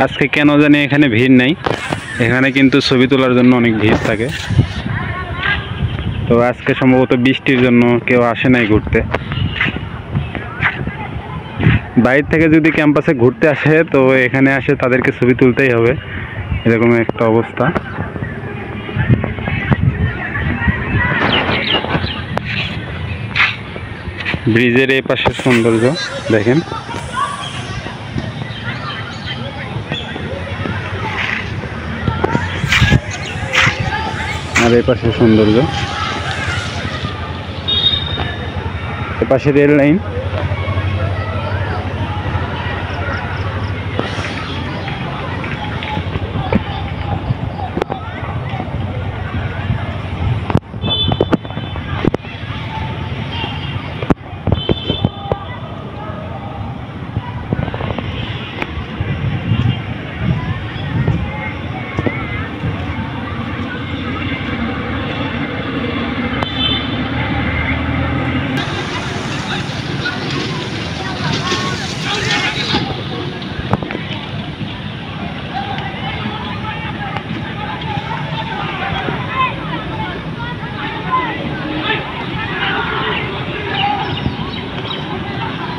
আজকে কেন জানি এখানে ভিড় নাই, এখানে কিন্তু ছবি তোলার জন্য অনেক ভিড় থাকে। তো আজকে সম্ভবত বৃষ্টির জন্য কেউ আসে নাই ঘুরতে। বাইরে থেকে যদি ক্যাম্পাসে ঘুরতে আসে তো এখানে আসে তাদেরকে ছবি তুলতেই হবে, এরকম একটা অবস্থা। ব্রিজের এই পাশের সৌন্দর্য দেখেন, আর এই পাশের সৌন্দর্য, এ পাশে রেল লাইন।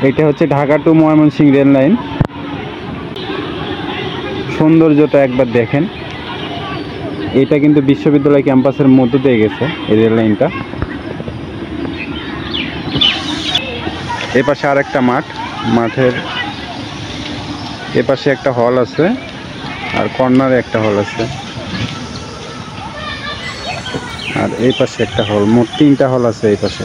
এটা হচ্ছে Dhaka to Mymensingh rail line. সৌন্দর্যটা একবার দেখেন, এটা কিন্তু বিশ্ববিদ্যালয় ক্যাম্পাসের মধ্য দিয়ে গেছে এই রেল লাইনটা। এ পাশে আর একটা মাঠ, মাঠের এ পাশে একটা হল আছে, আর কর্নারে একটা হল আছে, আর এই পাশে একটা হল, মোট 3টা হল আছে এই পাশে।